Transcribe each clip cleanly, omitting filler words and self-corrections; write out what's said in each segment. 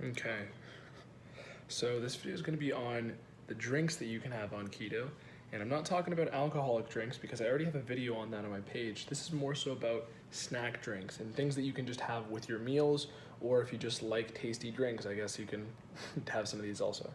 Okay, so this video is going to be on the drinks that you can have on keto, and I'm not talking about alcoholic drinks because I already have a video on that on my page. This is more so about snack drinks and things that you can just have with your meals, or if you just like tasty drinks, I guess you can have some of these also.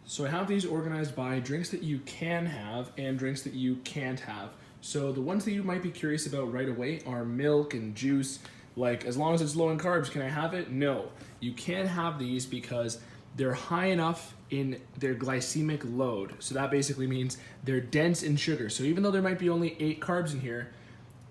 So I have these organized by drinks that you can have and drinks that you can't have. So the ones that you might be curious about right away are milk and juice. Like, as long as it's low in carbs, can I have it? No. You can't have these because they're high enough in their glycemic load. So that basically means they're dense in sugar. So even though there might be only 8 carbs in here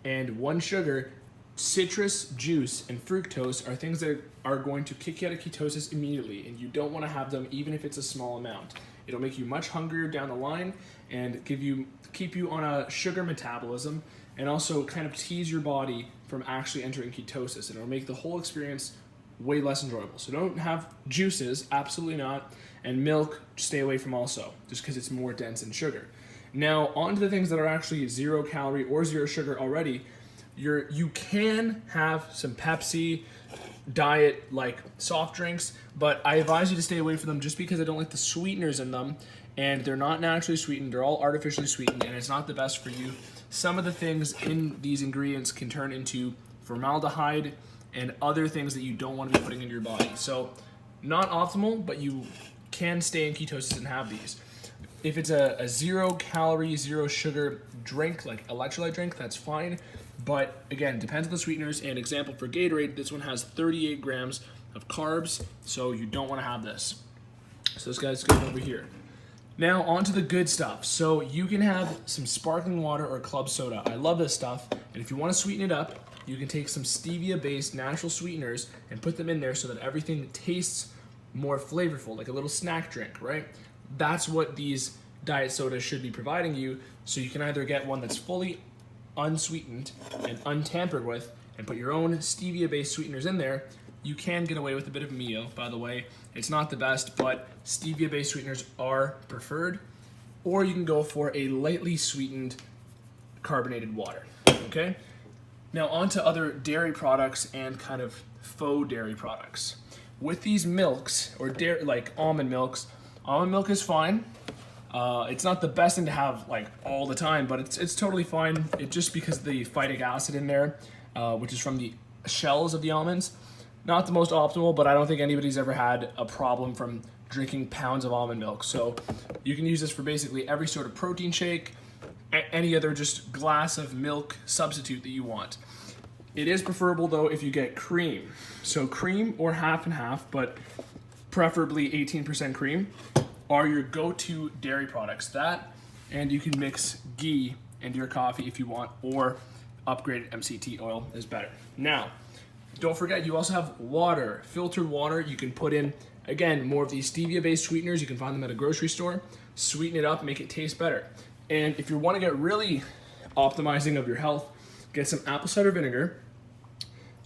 and 1 sugar, citrus juice and fructose are things that are going to kick you out of ketosis immediately, and you don't want to have them even if it's a small amount. It'll make you much hungrier down the line and keep you on a sugar metabolism, and also kind of tease your body from actually entering ketosis, and it'll make the whole experience way less enjoyable. So don't have juices, absolutely not, and milk stay away from also, just because it's more dense in sugar. Now on to the things that are actually 0 calorie or 0 sugar already. You can have some Pepsi, diet like soft drinks, but I advise you to stay away from them just because I don't like the sweeteners in them, and they're not naturally sweetened, they're all artificially sweetened, and it's not the best for you. Some of the things in these ingredients can turn into formaldehyde and other things that you don't want to be putting into your body. So not optimal, but you can stay in ketosis and have these. If it's a 0 calorie, 0 sugar drink, like electrolyte drink, that's fine. But again, depends on the sweeteners. And example for Gatorade, this one has 38 grams of carbs, so you don't want to have this. So this guy's good over here. Now on to the good stuff. So you can have some sparkling water or club soda. I love this stuff. And if you want to sweeten it up, you can take some stevia-based natural sweeteners and put them in there so that everything tastes more flavorful, like a little snack drink, right? That's what these diet sodas should be providing you. So you can either get one that's fully unsweetened and untampered with and put your own stevia-based sweeteners in there. You can get away with a bit of Mio, by the way. It's not the best, but stevia-based sweeteners are preferred. Or you can go for a lightly sweetened carbonated water, okay? Now on to other dairy products and kind of faux dairy products. With these milks, or dairy, like almond milk is fine. It's not the best thing to have like all the time, but it's totally fine. It just because of the phytic acid in there, which is from the shells of the almonds. Not the most optimal, but I don't think anybody's ever had a problem from drinking pounds of almond milk. So you can use this for basically every sort of protein shake, any other just glass of milk substitute that you want. It is preferable though if you get cream. So cream or half and half, but preferably 18% cream, are your go-to dairy products. That, and you can mix ghee into your coffee if you want, or upgraded MCT oil is better. Now, don't forget you also have water, filtered water. You can put in, again, more of these stevia-based sweeteners. You can find them at a grocery store. Sweeten it up, make it taste better. And if you want to get really optimizing of your health, get some apple cider vinegar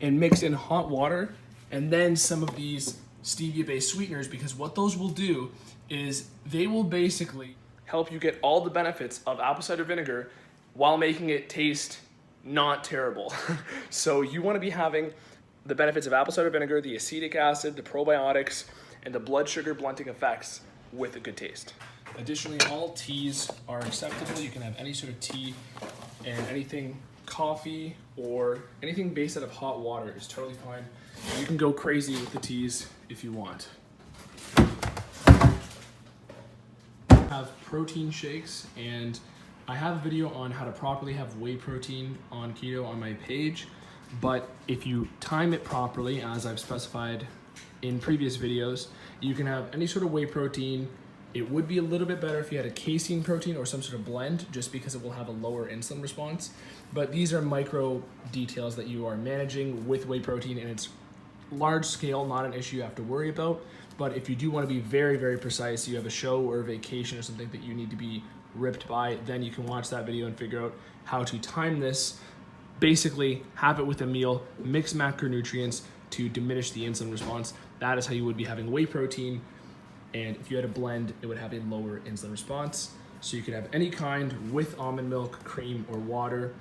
and mix in hot water and then some of these stevia-based sweeteners, because what those will do is they will basically help you get all the benefits of apple cider vinegar while making it taste not terrible. So you want to be having the benefits of apple cider vinegar, the acetic acid, the probiotics, and the blood sugar blunting effects with a good taste. Additionally, all teas are acceptable. You can have any sort of tea, and anything coffee or anything based out of hot water is totally fine. You can go crazy with the teas if you want. Have protein shakes, and I have a video on how to properly have whey protein on keto on my page, but if you time it properly, as I've specified in previous videos, you can have any sort of whey protein. It would be a little bit better if you had a casein protein or some sort of blend, just because it will have a lower insulin response. But these are micro details that you are managing with whey protein, and it's large scale, not an issue you have to worry about. But if you do want to be very, very precise, you have a show or a vacation or something that you need to be ripped by, then you can watch that video and figure out how to time this basically have it with a meal, mix macronutrients to diminish the insulin response. That is how you would be having whey protein. And if you had a blend, it would have a lower insulin response. So you could have any kind with almond milk, cream, or water.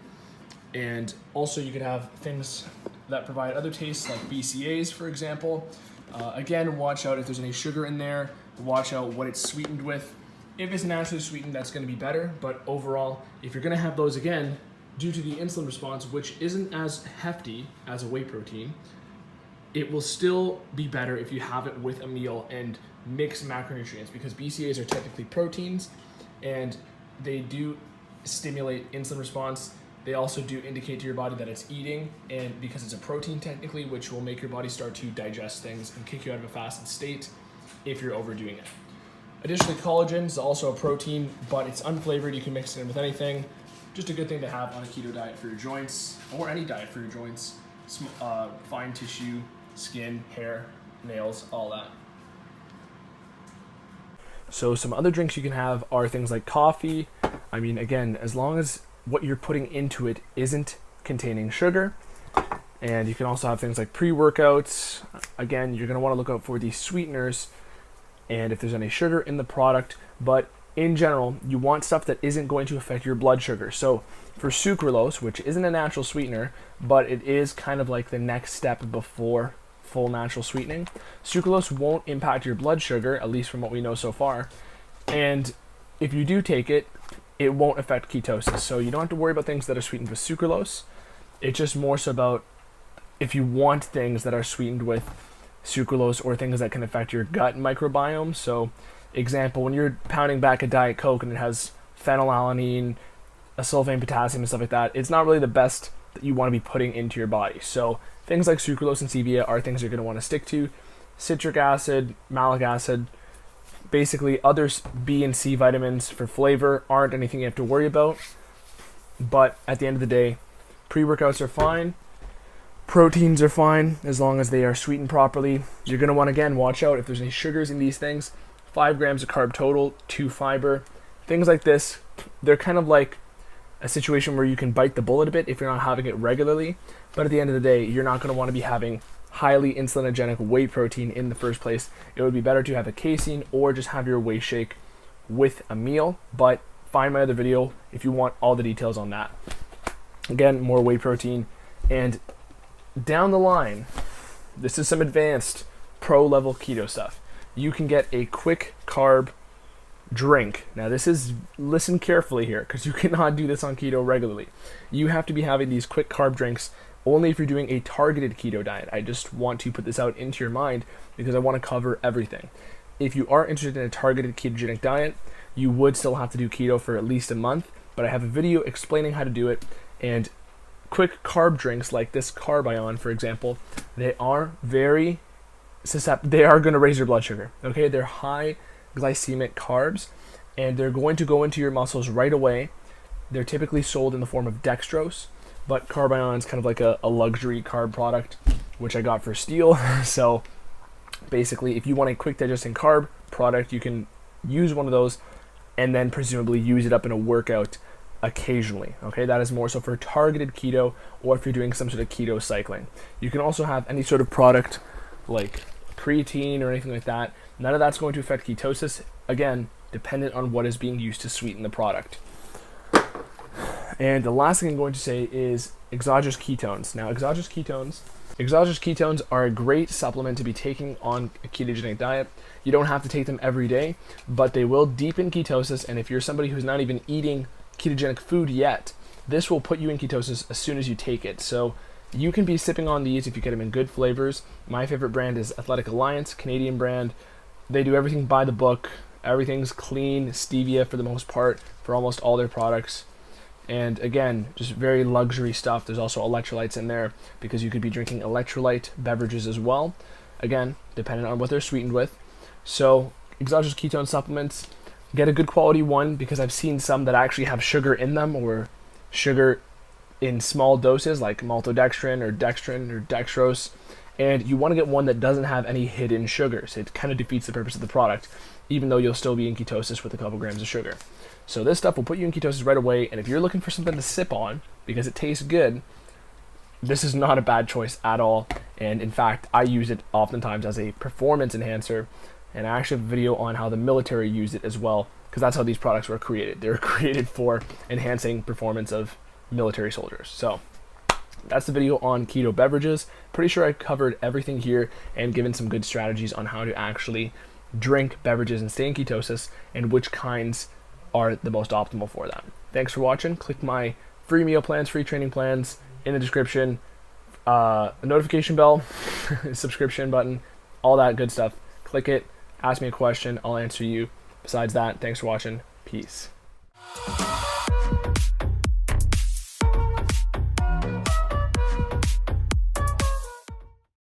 And also you could have things that provide other tastes like BCAAs, for example. Again, watch out if there's any sugar in there. Watch out what it's sweetened with. If it's naturally sweetened, that's gonna be better. But overall, if you're gonna have those again, due to the insulin response, which isn't as hefty as a whey protein, it will still be better if you have it with a meal and mix macronutrients, because BCAAs are technically proteins and they do stimulate insulin response. They also do indicate to your body that it's eating, and because it's a protein technically, which will make your body start to digest things and kick you out of a fasted state if you're overdoing it. Additionally, collagen is also a protein, but it's unflavored. You can mix it in with anything. Just a good thing to have on a keto diet for your joints, or any diet for your joints, fine tissue, skin, hair, nails, all that. So some other drinks you can have are things like coffee. I mean, again, as long as what you're putting into it isn't containing sugar. And you can also have things like pre-workouts. Again, you're going to want to look out for these sweeteners and if there's any sugar in the product. But in general, you want stuff that isn't going to affect your blood sugar. So for sucralose, which isn't a natural sweetener, but it is kind of like the next step before full natural sweetening, sucralose won't impact your blood sugar, at least from what we know so far. And if you do take it, it won't affect ketosis. So you don't have to worry about things that are sweetened with sucralose. It's just more so about if you want things that are sweetened with sucralose or things that can affect your gut microbiome. So example, when you're pounding back a Diet Coke and it has phenylalanine, sulfate, potassium, and stuff like that, it's not really the best that you want to be putting into your body. So things like sucralose and stevia are things you're going to want to stick to. Citric acid, malic acid, basically other B and C vitamins for flavor aren't anything you have to worry about. But at the end of the day, pre-workouts are fine. Proteins are fine as long as they are sweetened properly. You're going to want to, again, watch out if there's any sugars in these things. 5 grams of carb total, 2 fiber. Things like this, they're kind of like a situation where you can bite the bullet a bit if you're not having it regularly. But at the end of the day, you're not going to want to be having highly insulinogenic whey protein in the first place. It would be better to have a casein or just have your whey shake with a meal. But find my other video if you want all the details on that. Again, more whey protein. And down the line, this is some advanced pro level keto stuff. You can get a quick carb drink. Now this is, listen carefully here, because you cannot do this on keto regularly. You have to be having these quick carb drinks only if you're doing a targeted keto diet. I just want to put this out into your mind because I want to cover everything. If you are interested in a targeted ketogenic diet, you would still have to do keto for at least a month, but I have a video explaining how to do it. And quick carb drinks like this Carbion, for example, they are very susceptible. They are going to raise your blood sugar. Okay, they're high glycemic carbs, and they're going to go into your muscles right away. They're typically sold in the form of dextrose, but Carbion is kind of like a luxury carb product, which I got for Steel. So basically, if you want a quick digesting carb product, you can use one of those and then presumably use it up in a workout occasionally. Okay, that is more so for targeted keto, or if you're doing some sort of keto cycling. You can also have any sort of product like creatine or anything like that. None of that's going to affect ketosis, again, dependent on what is being used to sweeten the product. And the last thing I'm going to say is exogenous ketones. Now, exogenous ketones are a great supplement to be taking on a ketogenic diet. You don't have to take them every day, but they will deepen ketosis, and if you're somebody who's not even eating ketogenic food yet, this will put you in ketosis as soon as you take it. So you can be sipping on these if you get them in good flavors. My favorite brand is Athletic Alliance, Canadian brand. They do everything by the book. Everything's clean, stevia for the most part, for almost all their products. And again, just very luxury stuff. There's also electrolytes in there because you could be drinking electrolyte beverages as well. Again, depending on what they're sweetened with. So exogenous ketone supplements, get a good quality one, because I've seen some that actually have sugar in them, or sugar in small doses like maltodextrin or dextrin or dextrose. And you want to get one that doesn't have any hidden sugars. It kind of defeats the purpose of the product, even though you'll still be in ketosis with a couple grams of sugar. So this stuff will put you in ketosis right away, and if you're looking for something to sip on because it tastes good, this is not a bad choice at all. And in fact, I use it oftentimes as a performance enhancer. And I actually have a video on how the military used it as well, because that's how these products were created. They were created for enhancing performance of military soldiers. So that's the video on keto beverages. Pretty sure I covered everything here and given some good strategies on how to actually drink beverages and stay in ketosis and which kinds are the most optimal for that. Thanks for watching. Click my free meal plans, free training plans in the description, a notification bell, subscription button, all that good stuff. Click it, ask me a question, I'll answer you. Besides that, thanks for watching. Peace.